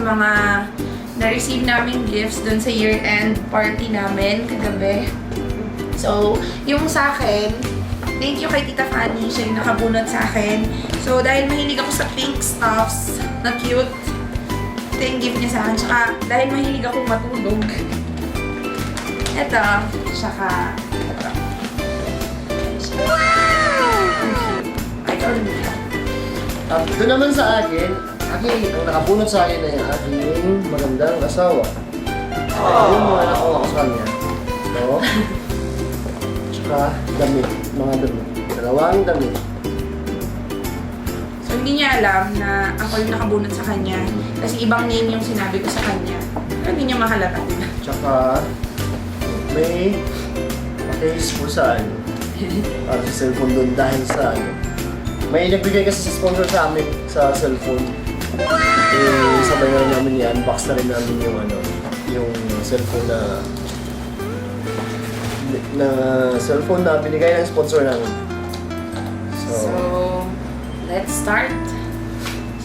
mga na-receive namin gifts dun sa year-end party namin kagabi. So, yung sa akin, thank you kay Tita Fanny. Siya yung nakabunot sa akin. So, dahil mahilig ako sa pink stuffs na cute, ito yung gift niya sa akin. Tsaka, dahil mahilig akong matulog, ito, tsaka, ito. Wow! Ay, ito ulit nito. Ito naman sa akin, ang nakabunot sa akin ay aking magandang asawa. Yung mga nakuha ko sa kanya. No? Tsaka damit, mga damit. Dalawang damit. So, hindi niya alam na ako yung nakabunot sa kanya. Kasi ibang name yung sinabi ko sa kanya. Pero hindi niya mahalata, diba? Tsaka may case po sa ano. Para sa cellphone doon dahil sa ano. May nagbigay kasi sa sponsor sa amin sa cellphone. Eh, sabay na namin i-unbox na rin namin yung ano, yung cellphone na binigay ng sponsor namin. So, let's start.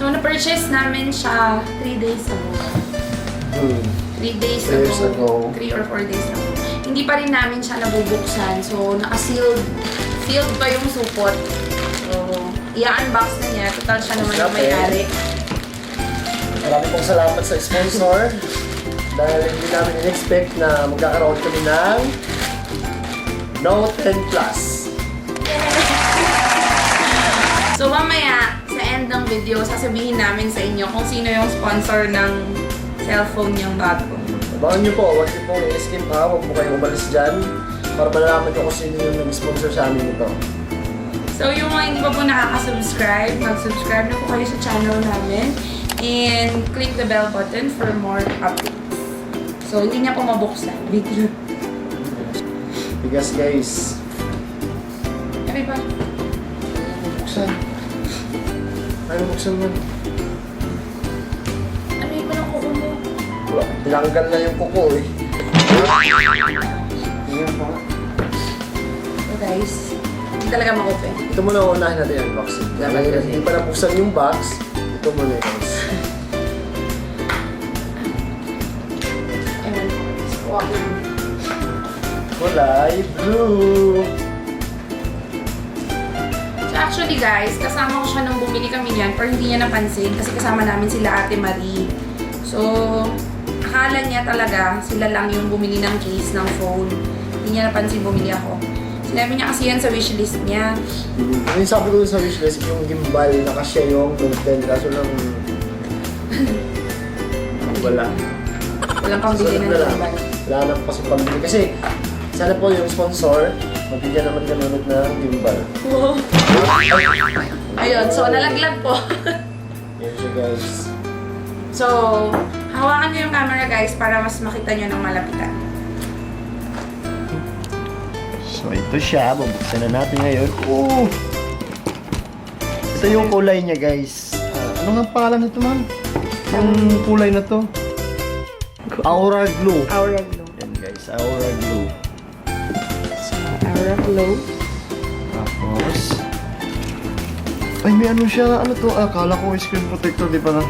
So, na-purchase namin siya 3 days ago. 3 days ago. 3 or 4 days ago. Hindi pa rin namin siya nabubuksan. So, naka-sealed. Sealed pa yung supot. So, i-unbox na niya. Total siya naman ang may-ari. Marami pong salamat sa sponsor. Dahil hindi namin in-expect na magkakaroon kami ng Note 10 Plus. So, mamaya, sa end ng video, sasabihin namin sa inyo kung sino yung sponsor ng cellphone niyang bago. Abangan niyo po, huwag niyo pong i-skip ha, huwag po kayong umalis dyan para malalaman ko kung sino yung nag-sponsor sa amin ito. So, yung mga hindi pa po nakaka-subscribe, mag-subscribe na po kayo sa channel namin and click the bell button for more updates. So, hindi niya po mabuksan. Video. Bigas guys. Everybody. Buksan. Ano buksan man? Ano yung ng kuko mo? Wala, tinanggal na yung kuko eh. Tingnan pa. So guys, hindi talaga ma-open. Ito muna unahin natin yung unboxing. Hindi pa nabuksan yung box. Ito muna guys. Ewan ko. Walking. Kulay blue. So actually guys, kasama ko siya nung bumili kami niyan pero hindi niya napansin kasi kasama namin sila Ate Marie. So, akala niya talaga sila lang yung bumili ng case ng phone. Hindi niya napansin bumili ako. Sinabi niya kasi yan sa wishlist niya. Yung sabi ko sa wishlist, yung gimbal, nakasya yung Note 10, kaso lang wala. Walang pambili ng gimbal. Wala nang pasok pambili. Kasi sana po yung sponsor, magbigyan naman kami ulit ng gimbal. Wow. Ayun, so nalaglag po. Yan siya guys. So, hawakan niyo yung camera guys para mas makita niyo ng malapitan. So ito siya, bubuksan na natin ngayon. Oh! Ito yung kulay niya guys. Ano nga pangalan nito man? Yung kulay na to? Aura Glow. Aura Glow. Yan guys, Aura Glow. So, Aura Glow. Tapos ay may ano siya, ano to? Akala ko screen protector, di ba na?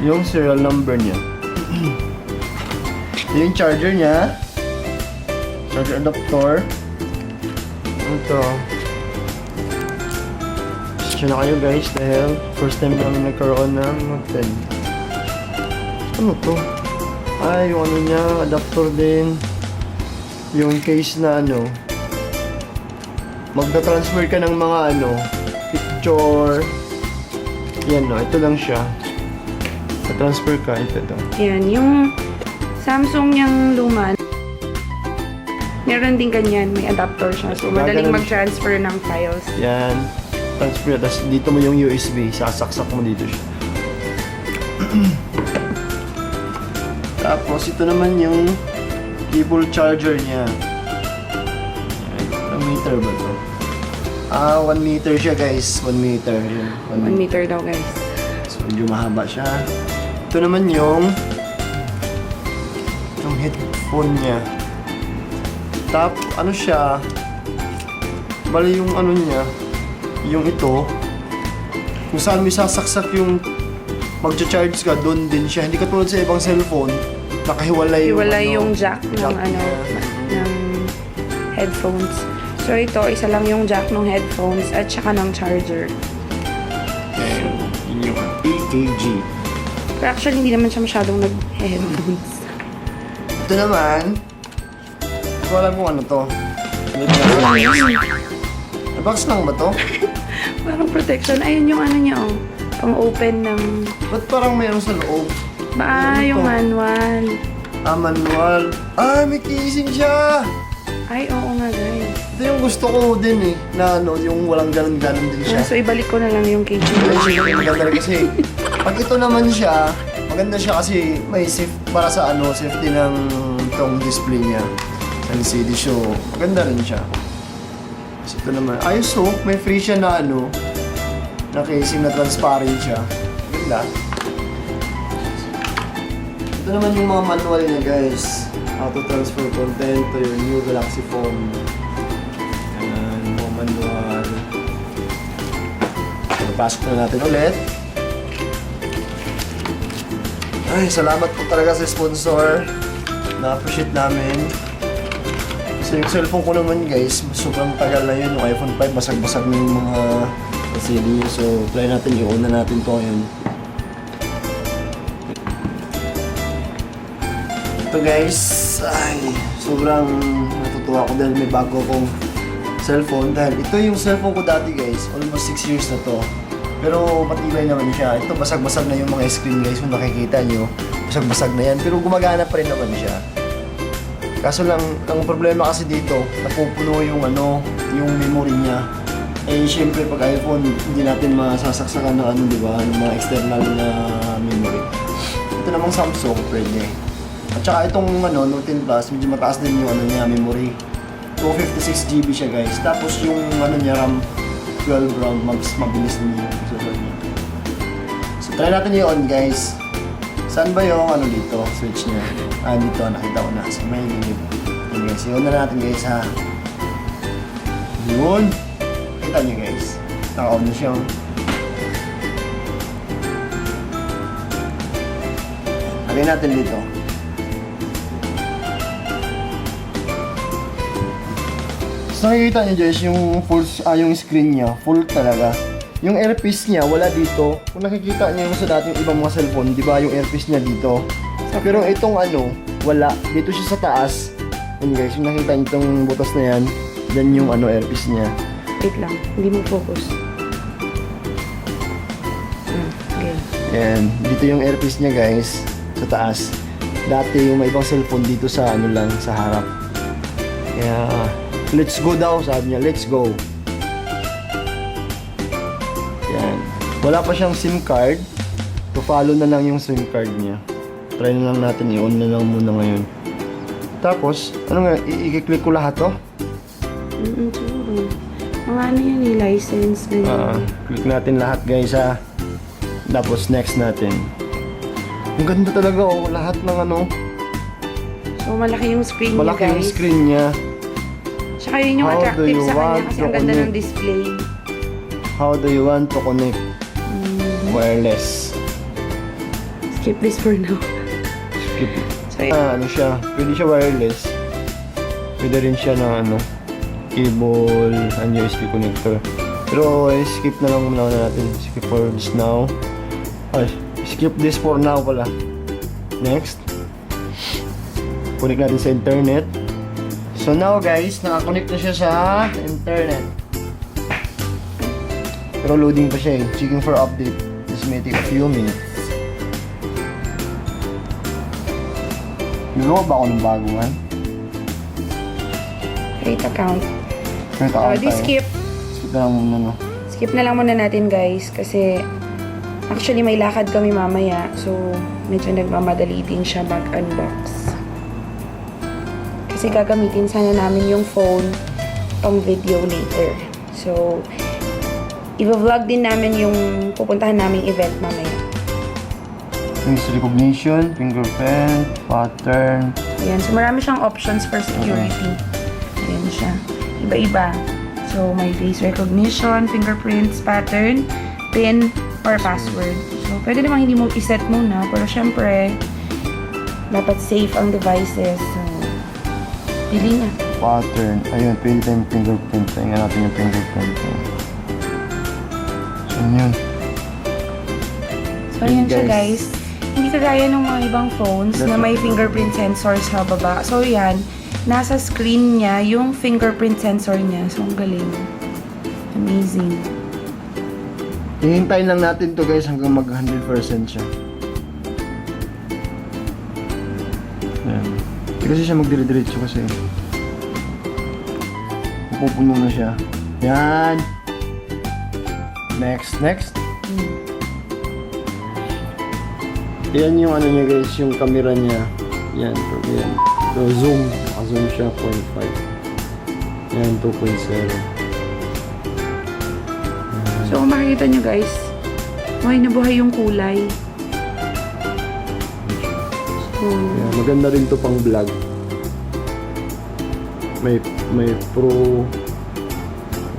Yung serial number niya. Yung charger niya. Charger adapter. Ito. Siya na kayo guys dahil first time namin nagkaroon ng Note 10. Ano to? Ay, yung ano niya, adapter din. Yung case na ano, magta-transfer ka ng mga ano, picture. Yan no, ito lang siya. Transfer ka, ito to. Yan, yung Samsung niyang luma. Meron din ganyan, may adapter siya. So, madaling mag-transfer ng files. Yan. Transfer, tapos dito mo yung USB, sasaksak mo dito siya. Tapos ito naman yung cable charger niya. Ilang meter ba to? 1 meter siya guys. 1 meter. 1 meter daw guys. So medyo mahaba siya. Ito naman yung headphone niya. Ano siya? Bali yung ano niya, yung ito, kung saan may sasaksak yung magcha-charge ka, doon din siya. Hindi katulad sa ibang cellphone, nakahiwalay yung jack ng ng headphones. So ito, isa lang yung jack ng headphones at saka ng charger. Okay, yun yung EKG. Pero actually, hindi naman siya masyadong nag-headphones. Ito naman, hindi ko alam kung ano to. Box lang ba to? Parang protection. Ayun yung ano niya, oh. Pang-open ng... Ba't parang mayroon sa loob? Yung manual. Manual. May casing siya! Ay, oo nga, guys. Ito yung gusto ko din eh, na yung walang ganun-ganun din siya. So, ibalik ko na lang yung case. Maganda rin kasi, pag ito naman siya, maganda siya kasi may para sa safety ng itong display niya. LCD show. Maganda rin siya. Kasi ito naman, ayos may free siya na na casing na transparent siya. Ganda. Ito naman yung mga manual niya guys. How to transfer content to your new Galaxy phone. Ayan, mga manual. Pasok na natin ulit. Ay, salamat po talaga sa sponsor. Na-appreciate namin. Kasi yung cellphone ko naman guys, sobrang tagal na yun. Yung iPhone 5, basag-basag na yung mga LCD. So, try natin, i-on na natin to ngayon. Ito guys, ay, sobrang natutuwa ko dahil may bago akong cellphone. Dahil ito yung cellphone ko dati guys, almost 6 years na to. Pero matibay naman siya. Ito basag-basag na yung mga screen guys, kung nakikita nyo. Basag-basag na yan, pero gumagana pa rin naman siya. Kaso lang, ang problema kasi dito, napupuno yung yung memory niya. Eh, syempre pag iPhone, hindi natin masasaksakan ng di ba, ng mga external na memory. Ito namang Samsung, pwede. At saka itong Note 10 Plus, medyo mataas din yung memory. 256GB siya guys. Tapos yung niya RAM, 12 RAM, mabilis din yung processor niya. So try natin i-on guys. Saan ba yung dito, switch niya? Dito, nakita ko na. So may limit. Yun guys, i-on na natin guys ha. Yun. Kita niyo guys. Naka-on na siya. Lagay natin dito. So nakikita niyo guys, yung yung screen niya, full talaga. Yung earpiece niya, wala dito. Kung nakikita niyo yung sa dating ibang mga cellphone, di ba yung earpiece niya dito? Pero itong wala. Dito siya sa taas. Yun guys, yung nakita niyo itong butas na yan, then yung earpiece niya. Wait lang, hindi mo focus. Okay. And dito yung earpiece niya guys, sa taas. Dati yung may ibang cellphone dito sa lang, sa harap. Kaya, let's go daw, sabi niya, let's go. Yan. Wala pa siyang SIM card. So, follow na lang yung SIM card niya. Try na lang natin, i-on na lang muna ngayon. Tapos, i-click ko lahat to? Siguro. Mga yan license. Click natin lahat guys ha. Tapos next natin. Ang ganda talaga lahat ng So, malaki yung screen niya guys. Malaki yung screen niya. Tsaka yun yung attractive sa kanya kasi ang ganda ng display. How do you want to connect? Wireless. Skip this for now. Skip. So, siya. Pwede siya wireless. Pwede rin siya na cable and USB connector. Pero skip na lang muna natin. Skip for this now. Skip this for now pala. Next. Connect natin sa internet. So now guys, naka-connect na siya sa internet. Pero loading pa siya Checking for update. This may take a few minutes. Nagawa ba ako ng baguhan? Create account. Skip. Skip na lang muna Skip na lang muna natin guys kasi actually may lakad kami mamaya. So medyo nagmamadali din siya mag-unbox. Kasi gagamitin sana namin yung phone pang video later. So, i-vlog din namin yung pupuntahan naming event mamaya. Face recognition, fingerprint, pattern. Ayan. So, marami siyang options for security. Ayan siya. Iba-iba. So, may face recognition, fingerprints, pattern, pin, or password. So, pwede namang hindi mo iset muna. Pero syempre, dapat safe ang devices. So, pili na. Pattern. Ayun, pwede tayong fingerprint. Tingnan natin yung fingerprint. So, yun. So, yan siya guys. Hindi kagaya ng mga ibang phones na may fingerprint sensor sa baba. So, yan. Nasa screen niya yung fingerprint sensor niya. So, ang galing. Amazing. Hihintayin lang natin to guys hanggang mag 100% siya. Ayan. Hindi kasi siya magdire-diretso kasi. Pupuno na siya. Yan. Next. Yan yung ano niya guys, yung camera niya. Yan. So zoom. Naka-zoom siya 0.5. Yan, 2.0. So, kung makikita nyo guys, buhay na buhay yung kulay. So, yeah, maganda rin to pang vlog. May pro.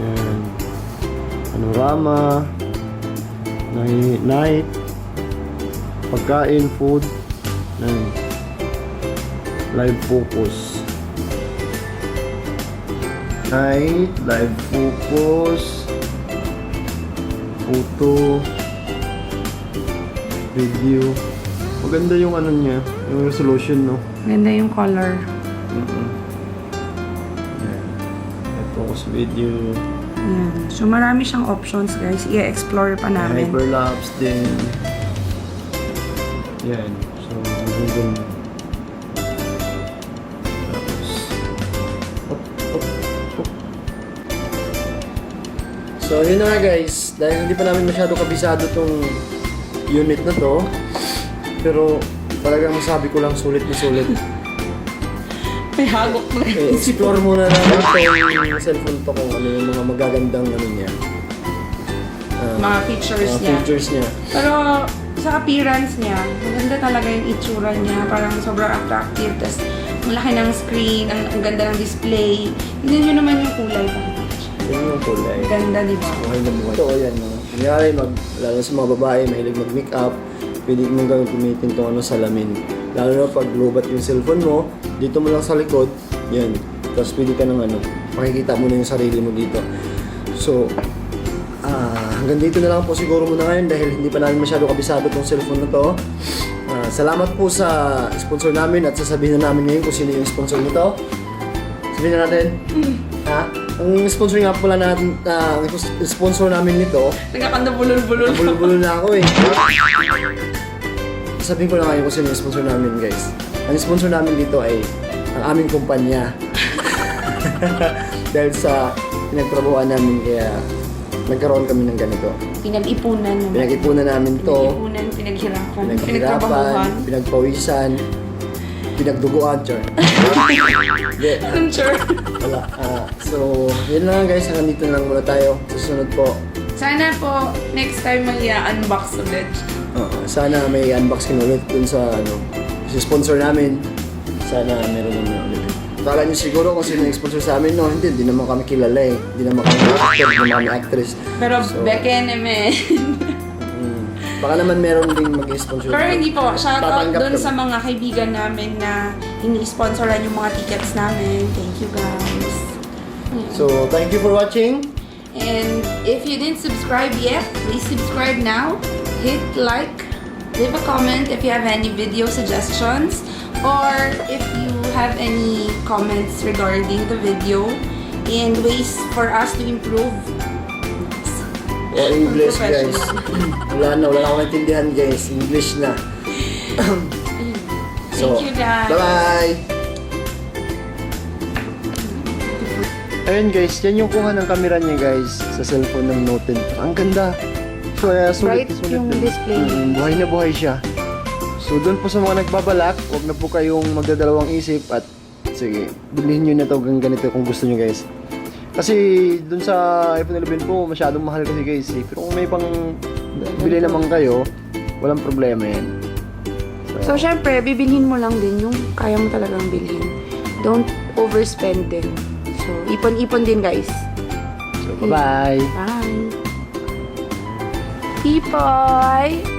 Yan. Panorama. Night. Pagkain, food. Yan. Live focus. Night. Live focus. Photo. Video. Maganda yung ano niya. Yung resolution, no? ganda yung color. Focus video. Yan. So, marami siyang options guys. I-explore pa namin. Hyperlapse din. Yan. So, magandang. Tapos. Op. So, yun na nga guys. Dahil hindi pa namin masyado kabisado tong unit na to. Pero, talagang masabi ko lang sulit na sulit. May hagok na. Explore muna natin yung cellphone to kung ano yung mga magagandang ano niya. Mga features Mga niya. features niya. Pero, sa appearance niya, maganda talaga yung itsura niya. Parang sobrang attractive. Tapos, ang laki ng screen, ang ganda ng display. Tignan nyo naman yung kulay pa. Yun yung kulay. Ganda, di ba? Buhay na buhay. Ito, yan. Kunyari, lalo sa mga babae, mahilig mag-makeup, pwede mong gamitin itong ano, salamin. Lalo na pag lobat yung cellphone mo, dito mo lang sa likod, yan. Tapos pwede ka ng ano, makikita mo na yung sarili mo dito. So, hanggang dito na lang po siguro muna ngayon dahil hindi pa namin masyado kabisado itong cellphone na to. Salamat po sa sponsor namin at sasabihin na namin ngayon kung sino yung sponsor nito. Sabihin na natin. Ang sponsor nga pala natin, ang sponsor namin nito. Nagkakandabulol-bulol. Bulol-bulol na ako eh. Sabihin ko na ngayon kung sino yung sponsor namin guys. Ang sponsor namin dito ay ang aming kumpanya. Dahil sa pinagtrabahoan namin kaya nagkaroon kami ng ganito. Pinag-ipunan naman. Pinag-ipunan namin to. Pinag-ipunan, pinaghirapan, Pinaghirapan, pinagpawisan, pinagduguan, char. Sure. Wala. So, yun lang guys. Hanggang dito na lang muna tayo. Susunod po. Sana po, next time mag-i-unbox ulit. Sana may unboxing ulit dun sa ano, sa sponsor namin. Sana meron naman ulit. Akala nyo siguro kung sino yung sponsor sa amin, no? Hindi naman kami kilala eh. Hindi naman kami actor, hindi naman kami actress. Pero Beken, Baka naman meron ding mag-sponsor. Pero hindi po, shoutout Tatanggap dun kami. sa mga kaibigan namin na ini-sponsoran yung mga tickets namin. Thank you guys. So, thank you for watching. And if you didn't subscribe yet, please subscribe now. Hit like, leave a comment if you have any video suggestions, or if you have any comments regarding the video and ways for us to improve. English guys. Wala na akong naintindihan guys. English na. Thank you guys. Bye-bye! Ayun guys, yan yung kuha ng camera niya guys sa cellphone ng Note 10. Ang ganda. So, sulit yung din. display. Buhay na buhay siya. So, doon po sa mga nagbabalak, huwag na po kayong magdadalawang isip at sige, bilhin nyo na to hanggang ganito kung gusto nyo guys. Kasi doon sa iPhone 11 po, masyadong mahal kasi guys eh. Pero kung may pang bili naman kayo, walang problema yan. So, syempre, bibilhin mo lang din yung kaya mo talagang bilhin. Don't overspend din. So, ipon-ipon din, guys. So, bye-bye! Bye! Pipoy!